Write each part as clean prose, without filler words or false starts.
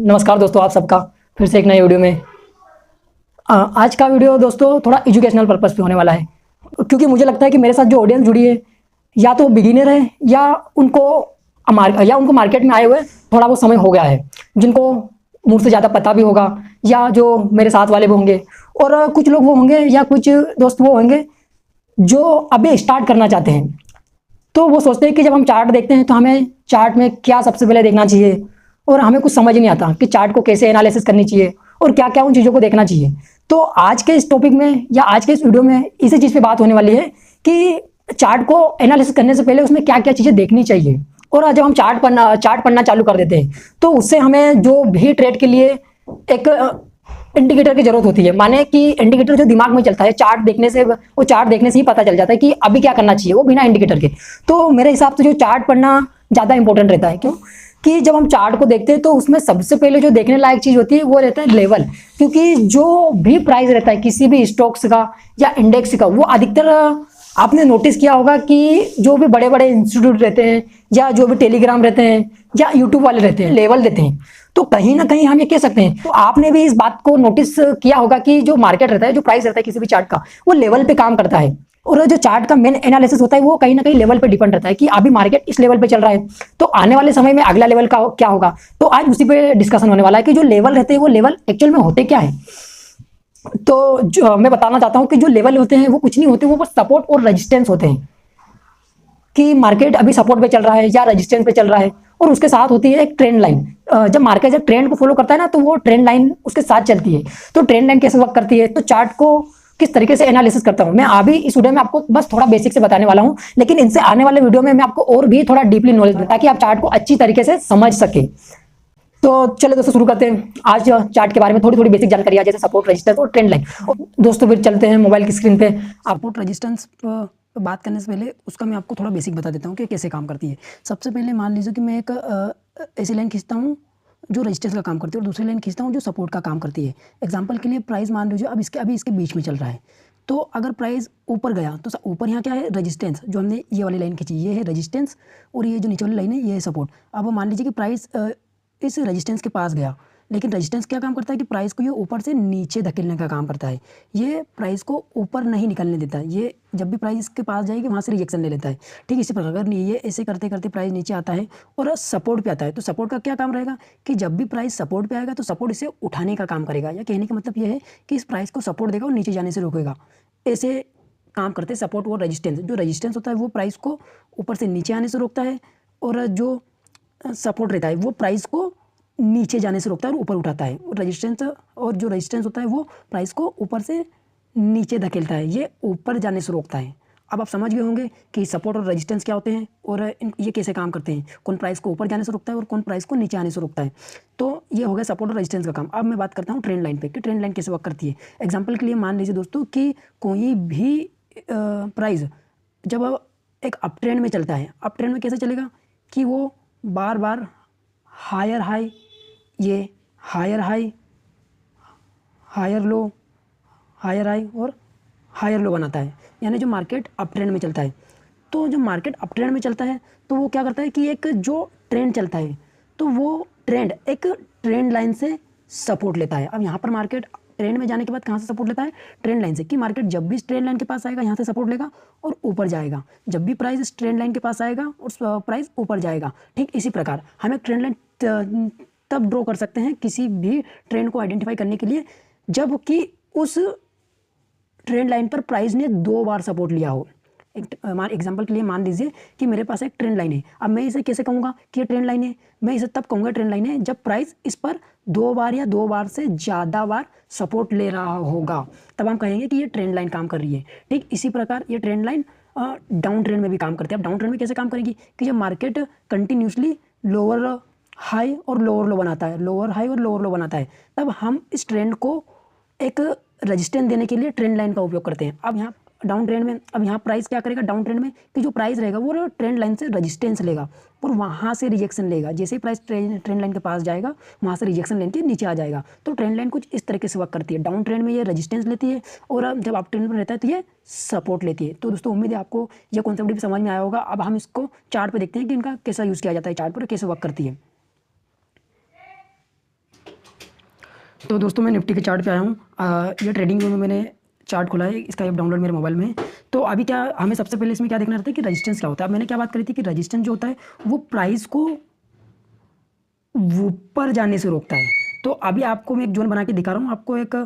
नमस्कार दोस्तों, आप सबका फिर से एक नए वीडियो में। आज का वीडियो दोस्तों थोड़ा एजुकेशनल पर्पस पे होने वाला है, क्योंकि मुझे लगता है कि मेरे साथ जो ऑडियंस जुड़ी है या तो बिगिनर है या उनको मार्केट में आए हुए थोड़ा वो समय हो गया है, जिनको मुझसे ज़्यादा पता भी होगा, या जो मेरे साथ वाले भी होंगे, और कुछ लोग वो होंगे या कुछ दोस्त वो होंगे जो अभी स्टार्ट करना चाहते हैं। तो वो सोचते हैं कि जब हम चार्ट देखते हैं तो हमें चार्ट में क्या सबसे पहले देखना चाहिए, और हमें कुछ समझ नहीं आता कि चार्ट को कैसे एनालिसिस करनी चाहिए और क्या क्या उन चीज़ों को देखना चाहिए। तो आज के इस टॉपिक में या आज के इस वीडियो में इसी चीज़ पे बात होने वाली है कि चार्ट को एनालिसिस करने से पहले उसमें क्या क्या चीज़ें देखनी चाहिए। और जब हम चार्ट पढ़ना चालू कर देते हैं तो उससे हमें जो भी ट्रेड के लिए एक इंडिकेटर की जरूरत होती है। माने कि इंडिकेटर जो दिमाग में चलता है चार्ट देखने से ही पता चल जाता है कि अभी क्या करना चाहिए, वो बिना इंडिकेटर के। तो मेरे हिसाब से जो चार्ट पढ़ना ज़्यादा इंपॉर्टेंट रहता है। क्यों? कि जब हम चार्ट को देखते हैं तो उसमें सबसे पहले जो देखने लायक चीज़ होती है वो रहता है लेवल। क्योंकि जो भी प्राइस रहता है किसी भी स्टॉक्स का या इंडेक्स का, वो अधिकतर आपने नोटिस किया होगा कि जो भी बड़े बड़े इंस्टीट्यूट रहते हैं या जो भी टेलीग्राम रहते हैं या यूट्यूब वाले रहते हैं, लेवल देते हैं। तो कहीं ना कहीं हम ये कह सकते हैं, तो आपने भी इस बात को नोटिस किया होगा कि जो मार्केट रहता है, जो प्राइस रहता है किसी भी चार्ट का, वो लेवल पे काम करता है। और जो चार्ट का मेन एनालिसिस होता है वो कहीं ना कहीं लेवल पे डिपेंड रहता है कि अभी मार्केट इस लेवल पे चल रहा है, तो आने वाले समय में अगला लेवल का क्या होगा। तो आज उसी पे डिस्कशन होने वाला है कि जो लेवल रहते हैं वो लेवल एक्चुअल में होते क्या है। तो जो मैं बताना चाहता हूँ कि जो लेवल होते हैं वो कुछ नहीं होते, वो बस सपोर्ट और रेजिस्टेंस होते हैं कि मार्केट अभी सपोर्ट पे चल रहा है या रेजिस्टेंस पे चल रहा है। और उसके साथ होती है एक ट्रेंड लाइन। जब मार्केट जब ट्रेंड को फॉलो करता है ना, तो वो ट्रेंड लाइन उसके साथ चलती है। तो ट्रेंड लाइन कैसे वर्क करती है, तो चार्ट को किस तरीके से एनालिसिस करता हूं मैं अभी इस वीडियो में आपको बस थोड़ा बेसिक से बताने वाला हूं, लेकिन इनसे आने वाले वीडियो में मैं आपको और भी थोड़ा डीपली नॉलेज दूं ताकि आप चार्ट को अच्छी तरीके से समझ सके। तो चलो दोस्तों शुरू करते हैं। आज चार्ट के बारे में थोड़ी थोड़ी बेसिक जानकारी आ, जैसे सपोर्ट, रेजिस्टेंस और ट्रेंड लाइन। दोस्तों फिर चलते हैं मोबाइल की स्क्रीन पे। सपोर्ट रेजिस्टेंस बात करने से पहले उसका मैं आपको थोड़ा बेसिक बता देता हूँ कि कैसे काम करती है। सबसे पहले मान लीजिए कि मैं एक ऐसी लाइन खींचता हूँ जो रेजिस्टेंस का काम करती है और दूसरी लाइन खींचता हूँ जो सपोर्ट का काम करती है। एग्जांपल के लिए प्राइस मान लीजिए अभी इसके बीच में चल रहा है। तो अगर प्राइस ऊपर गया तो ऊपर यहाँ क्या है, रेजिस्टेंस। जो हमने ये वाली लाइन खींची ये है रेजिस्टेंस, और ये जो नीचे वाली लाइन है ये है सपोर्ट। अब मान लीजिए कि प्राइस इस रेजिस्टेंस के पास गया, लेकिन रेजिस्टेंस क्या काम करता है कि प्राइस को ये ऊपर से नीचे धकेलने का काम करता है। ये प्राइस को ऊपर नहीं निकलने देता है। ये जब भी प्राइस के पास जाएगी वहाँ से रिजेक्शन ले लेता है। ठीक इसी प्रकार अगर ये ऐसे करते करते प्राइस नीचे आता है और सपोर्ट पे आता है, तो सपोर्ट का क्या काम रहेगा कि जब भी प्राइस सपोर्ट पे आएगा तो सपोर्ट इसे उठाने का काम करेगा। या कहने का मतलब ये है कि इस प्राइस को सपोर्ट देगा और नीचे जाने से रोकेगा। ऐसे काम करते हैं सपोर्ट और रेजिस्टेंस। जो रेजिस्टेंस होता है वो प्राइस को ऊपर से नीचे आने से रोकता है, और जो सपोर्ट रहता है वो प्राइस को नीचे जाने से रोकता है और ऊपर उठाता है। और जो रेजिस्टेंस होता है वो प्राइस को ऊपर से नीचे धकेलता है, ये ऊपर जाने से रोकता है। अब आप समझ गए होंगे कि सपोर्ट और रेजिस्टेंस क्या होते हैं और ये कैसे काम करते हैं, कौन प्राइस को ऊपर जाने से रोकता है और कौन प्राइस को नीचे आने से रोकता है। तो ये हो गया सपोर्ट और रेजिस्टेंस का काम। अब मैं बात करता हूँ ट्रेंड लाइन पे कि ट्रेंड लाइन कैसे वर्क करती है। एग्जाम्पल के लिए मान लीजिए दोस्तों कि कोई भी प्राइस जब एक अप ट्रेंड में चलता है, अप ट्रेंड में कैसे चलेगा कि वो बार बार हायर हाई, ये higher high, higher low, higher high और हायर लो बनाता है। यानी जो मार्केट अप ट्रेंड में चलता है, तो जो मार्केट अप ट्रेंड में चलता है तो वो क्या करता है कि एक जो ट्रेंड चलता है तो वो ट्रेंड एक ट्रेंड लाइन से सपोर्ट लेता है। अब यहाँ पर मार्केट ट्रेंड में जाने के बाद कहाँ से सपोर्ट लेता है, ट्रेंड लाइन से। कि मार्केट जब भी इस ट्रेंड लाइन के पास आएगा यहाँ से सपोर्ट लेगा और ऊपर जाएगा, जब भी प्राइस इस ट्रेंड लाइन के पास आएगा और प्राइस ऊपर जाएगा। ठीक इसी प्रकार हम एक ट्रेंड लाइन तब ड्रॉ कर सकते हैं किसी भी ट्रेंड को आइडेंटिफाई करने के लिए जब कि उस ट्रेंड लाइन पर प्राइस ने 2 बार सपोर्ट लिया हो। एग्जांपल के लिए मान लीजिए कि मेरे पास एक ट्रेंड लाइन है। अब मैं इसे कैसे कहूँगा कि ये ट्रेंड लाइन है, मैं इसे तब कहूँगा ट्रेंड लाइन है जब प्राइस इस पर 2 बार या 2 बार से ज़्यादा बार सपोर्ट ले रहा होगा, तब हम कहेंगे कि ये ट्रेंड लाइन काम कर रही है। ठीक इसी प्रकार ये ट्रेंड लाइन डाउन ट्रेंड में भी काम करती है। अब डाउन ट्रेंड में कैसे काम करेगी कि जब मार्केट कंटिन्यूसली लोअर हाई और लोअर लो बनाता है, लोअर हाई और लोअर लो बनाता है, तब हम इस ट्रेंड को एक रेजिस्टेंस देने के लिए ट्रेंड लाइन का उपयोग करते हैं। अब यहाँ डाउन ट्रेंड में, अब यहाँ प्राइस क्या करेगा डाउन ट्रेंड में कि जो प्राइस रहेगा वो ट्रेंड लाइन से रेजिस्टेंस लेगा और वहाँ से रिजेक्शन लेगा। जैसे ही प्राइस ट्रेंड लाइन के पास जाएगा वहाँ से रिजेक्शन लेने के नीचे आ जाएगा। तो ट्रेंड लाइन कुछ इस तरीके से वर्क करती है। डाउन ट्रेंड में ये रेजिस्टेंस लेती है और जब अप ट्रेंड में रहता है तो ये सपोर्ट लेती है। तो दोस्तों उम्मीद है आपको यह कॉन्सेप्ट भी समझ में आया होगा। अब हम इसको चार्ट पर देखते हैं कि इनका कैसा यूज़ किया जाता है, चार्ट पर कैसे वर्क करती है। तो दोस्तों मैं निफ्टी के चार्ट पे आया हूँ। ये ट्रेडिंग व्यू में मैंने चार्ट खोला है, इसका ऐप डाउनलोड मेरे मोबाइल में है। तो अभी क्या हमें सबसे पहले इसमें क्या देखना रहता है कि रजिस्टेंस क्या होता है। अब मैंने क्या बात करी थी कि रजिस्टेंस जो होता है वो प्राइस को ऊपर जाने से रोकता है। तो अभी आपको मैं एक जोन बना के दिखा रहा हूँ, आपको एक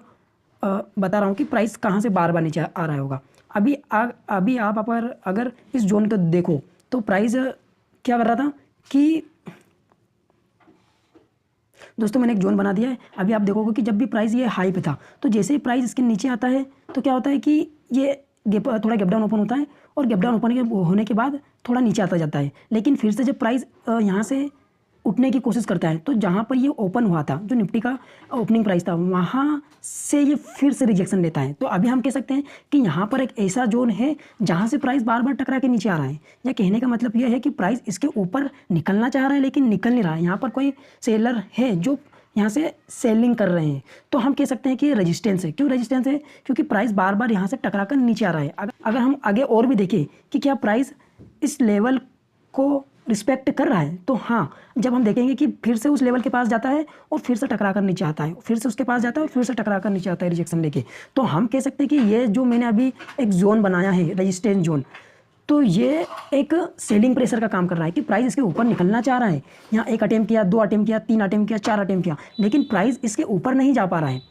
बता रहा हूँ कि प्राइस कहाँ से बार बार नीचे आ रहा होगा। अभी आप अगर इस जोन को देखो तो प्राइस क्या कर रहा था कि दोस्तों मैंने एक जोन बना दिया है। अभी आप देखोगे कि जब भी प्राइस ये हाई पे था तो जैसे ही प्राइस इसके नीचे आता है तो क्या होता है कि ये थोड़ा गैप डाउन ओपन होता है और गैप डाउन ओपन होने के बाद थोड़ा नीचे आता जाता है। लेकिन फिर से जब प्राइस यहाँ से उठने की कोशिश करता है तो जहाँ पर ये ओपन हुआ था, जो निफ्टी का ओपनिंग प्राइस था, वहाँ से ये फिर से रिजेक्शन लेता है। तो अभी हम कह सकते हैं कि यहाँ पर एक ऐसा जोन है जहाँ से प्राइस बार बार टकरा के नीचे आ रहा है। या कहने का मतलब यह है कि प्राइस इसके ऊपर निकलना चाह रहा है लेकिन निकल नहीं रहा है। यहाँ पर कोई सेलर है जो यहाँ से सेलिंग कर रहे हैं, तो हम कह सकते हैं कि ये रेजिस्टेंस है। क्यों रेजिस्टेंस है? क्योंकि प्राइस बार बार यहाँ से टकरा कर नीचे आ रहा है। अगर हम आगे और भी देखें कि क्या प्राइस इस लेवल को रिस्पेक्ट कर रहा है, तो हाँ, जब हम देखेंगे कि फिर से उस लेवल के पास जाता है और फिर से टकरा कर नीचे आता है, फिर से उसके पास जाता है और फिर से टकरा कर नीचे आता है रिजेक्शन लेके, तो हम कह सकते हैं कि ये जो मैंने अभी एक जोन बनाया है रेजिस्टेंस जोन, तो ये एक सेलिंग प्रेशर का काम कर रहा है कि प्राइस इसके ऊपर निकलना चाह रहा है। यहाँ 1 अटेम्प्ट किया, 2 अटेम्प्ट किया, 3 अटेम्प्ट किया, 4 अटेम्प्ट किया, लेकिन प्राइस इसके ऊपर नहीं जा पा रहा है।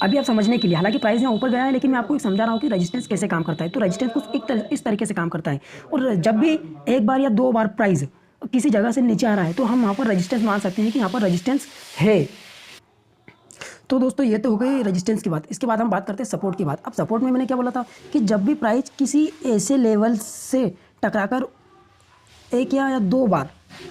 अभी आप समझने के लिए, हालांकि प्राइस यहाँ ऊपर गया है लेकिन मैं आपको एक समझा रहा हूँ कि रेजिस्टेंस कैसे काम करता है। तो रेजिस्टेंस कुछ इस तरीके से काम करता है, और जब भी एक बार या 2 बार प्राइस किसी जगह से नीचे आ रहा है तो हम वहाँ पर रेजिस्टेंस मान सकते हैं कि यहाँ पर रेजिस्टेंस है। तो दोस्तों ये तो हो गई रेजिस्टेंस की बात। इसके बाद हम बात करते हैं सपोर्ट की बात। अब सपोर्ट में मैंने क्या बोला था कि जब भी प्राइस किसी ऐसे लेवल से टकराकर 1 या 2 बार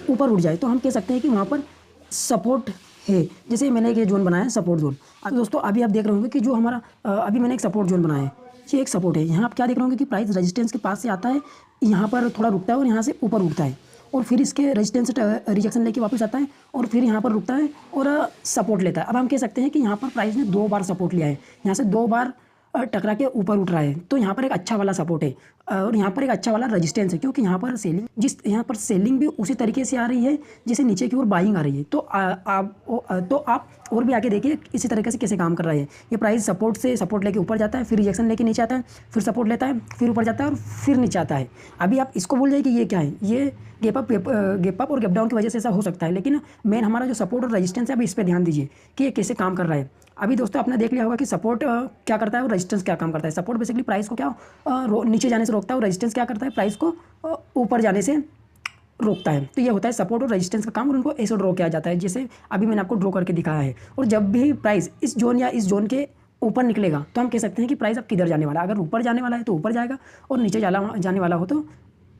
ऊपर उठ जाए तो हम कह सकते हैं कि वहाँ पर सपोर्ट है। जैसे मैंने एक जोन बनाया है सपोर्ट जोन। अब दोस्तों अभी आप देख रहे होंगे कि जो हमारा अभी मैंने एक सपोर्ट जोन बनाया है, ये एक सपोर्ट है। यहाँ आप क्या देख रहे होंगे कि प्राइस रेजिस्टेंस के पास से आता है, यहाँ पर थोड़ा रुकता है और यहाँ से ऊपर उठता है, और फिर इसके रेजिस्टेंस से रिजेक्शन लेके वापस आता है और फिर यहाँ पर रुकता है और सपोर्ट लेता है। अब हम कह सकते हैं कि यहाँ पर प्राइस ने 2 बार सपोर्ट लिया है, यहाँ से 2 बार टकरा के ऊपर उठ रहा है, तो यहाँ पर एक अच्छा वाला सपोर्ट है और यहाँ पर एक अच्छा वाला रेजिस्टेंस है, क्योंकि यहाँ पर यहाँ पर सेलिंग भी उसी तरीके से आ रही है जैसे नीचे की ओर बाइंग आ रही है। तो आप और भी आगे देखिए इसी तरीके से कैसे काम कर रहा है। ये प्राइस सपोर्ट लेके ऊपर जाता है, फिर रिजेक्शन लेके नीचे आता है, फिर सपोर्ट लेता है, फिर ऊपर जाता है और फिर नीचे आता है। अभी आप इसको बोल जाइए कि ये क्या है, ये गैप अप और गैप डाउन की वजह से ऐसा हो सकता है, लेकिन मेन हमारा जो सपोर्ट और रेजिस्टेंस है अभी इस पर ध्यान दीजिए कि ये कैसे काम कर रहा है। अभी दोस्तों आपने देख लिया होगा कि सपोर्ट क्या करता है और रेजिस्टेंस क्या काम करता है। सपोर्ट बेसिकली प्राइस को क्या नीचे जाने से रोकता है, और रेजिस्टेंस क्या करता है, प्राइस को ऊपर जाने से रोकता है। तो ये होता है सपोर्ट और रेजिस्टेंस का काम, और उनको ऐसे ड्रॉ किया जाता है जैसे अभी मैंने आपको ड्रॉ करके दिखाया है। और जब भी प्राइस इस जोन या इस जोन के ऊपर निकलेगा तो हम कह सकते हैं कि प्राइस अब किधर जाने वाला है। अगर ऊपर जाने वाला है तो ऊपर जाएगा, और नीचे जाने वाला हो तो,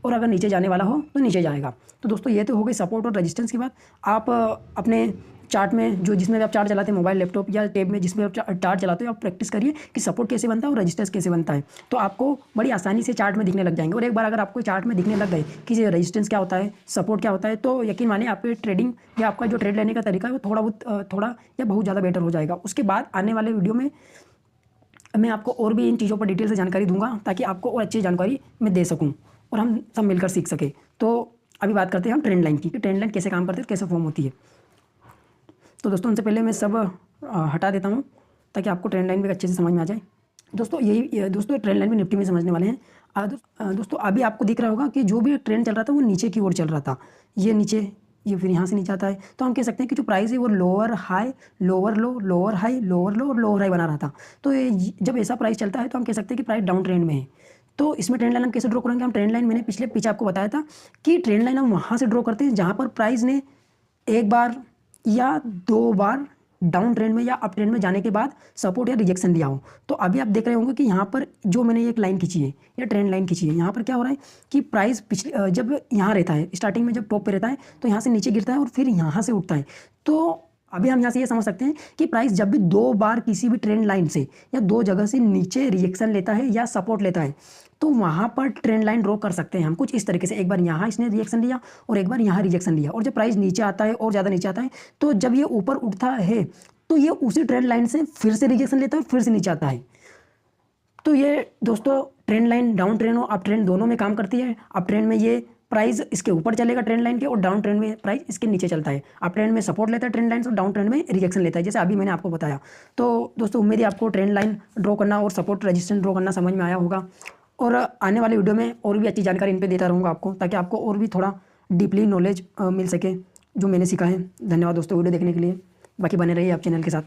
और अगर नीचे जाने वाला हो तो नीचे जाएगा। तो दोस्तों ये तो हो गई सपोर्ट और रेजिस्टेंस की बात। आप अपने चार्ट में जिसमें भी आप चार्ट चलाते हैं, मोबाइल, लैपटॉप या टैब में जिसमें आप चार्ट चलाते हो, आप प्रैक्टिस करिए कि सपोर्ट कैसे बनता है और रेजिस्टेंस कैसे बनता है, तो आपको बड़ी आसानी से चार्ट में दिखने लग जाएंगे। और एक बार अगर आपको चार्ट में दिखने लग गए कि ये रेजिस्टेंस क्या होता है, सपोर्ट क्या होता है, तो यकीन मानिए आपके ट्रेडिंग या आपका जो ट्रेड लेने का तरीका है वो थोड़ा या बहुत ज़्यादा बेटर हो जाएगा। उसके बाद आने वाले वीडियो में मैं आपको और भी इन चीज़ों पर डिटेल से जानकारी दूंगा, ताकि आपको और अच्छी जानकारी मैं दे सकूँ और हम सब मिलकर सीख सके। तो अभी बात करते हैं हम ट्रेंड लाइन की, कि ट्रेंड लाइन कैसे काम करती है, कैसे फॉर्म होती है। तो दोस्तों उनसे पहले मैं सब हटा देता हूँ ताकि आपको ट्रेंड लाइन भी अच्छे से समझ में आ जाए। दोस्तों ट्रेंड लाइन भी निफ्टी में समझने वाले हैं। दोस्तों अभी आपको दिख रहा होगा कि जो भी ट्रेंड चल रहा था वो नीचे की ओर चल रहा था, ये नीचे, ये फिर यहाँ से नीचे आता है। तो हम कह सकते हैं कि जो प्राइस है वो लोअर हाई, लोअर लो, लोअर हाई, लोअर लो और लोअर हाई बना रहा था। तो जब ऐसा प्राइस चलता है तो हम कह सकते हैं कि प्राइस डाउन ट्रेंड में है। तो इसमें ट्रेंड लाइन हम कैसे ड्रॉ करेंगे? हम ट्रेंड लाइन मैंने पीछे आपको बताया था कि ट्रेंड लाइन हम वहाँ से ड्रॉ करते हैं जहाँ पर प्राइस ने 1 बार या 2 बार डाउन ट्रेंड में या अप ट्रेंड में जाने के बाद सपोर्ट या रिजेक्शन दिया हो। तो अभी आप देख रहे होंगे कि यहाँ पर जो मैंने एक लाइन खींची है या ट्रेंड लाइन खींची है, यहाँ पर क्या हो रहा है कि प्राइस जब यहाँ रहता है, स्टार्टिंग में जब टॉप पे रहता है तो यहाँ से नीचे गिरता है और फिर यहाँ से उठता है। तो अभी हम यहाँ से ये समझ सकते हैं कि प्राइस जब भी 2 बार किसी भी ट्रेंड लाइन से या 2 जगह से नीचे रिजेक्शन लेता है या सपोर्ट लेता है, तो वहाँ पर ट्रेंड लाइन ड्रॉ कर सकते हैं हम कुछ इस तरीके से। एक बार यहाँ इसने रिजेक्शन लिया और एक बार यहाँ रिजेक्शन लिया, और जब प्राइस नीचे आता है और ज़्यादा नीचे आता है तो जब ये ऊपर उठता है तो ये उसी ट्रेंड लाइन से फिर से रिजेक्शन लेता है और फिर से नीचे आता है। तो ये दोस्तों ट्रेंड लाइन डाउन ट्रेंड और अप ट्रेंड दोनों में काम करती है। अप ट्रेंड में ये प्राइस इसके ऊपर चलेगा ट्रेंड लाइन के, और डाउन ट्रेंड में प्राइस इसके नीचे चलता है। आप ट्रेंड में सपोर्ट लेता है ट्रेंड लाइन से, और डाउन ट्रेंड में रिजेक्शन लेता है, जैसे अभी मैंने आपको बताया। तो दोस्तों उम्मीद है आपको ट्रेंड लाइन ड्रॉ करना और सपोर्ट रेजिस्टेंस ड्रॉ करना समझ में आया होगा, और आने वाले वीडियो में और भी अच्छी जानकारी इन पर देता रहूँगा आपको, ताकि आपको और भी थोड़ा डीपली नॉलेज मिल सके जो मैंने सीखा है। धन्यवाद दोस्तों वीडियो देखने के लिए, बाकी बने रहिए आप चैनल के साथ।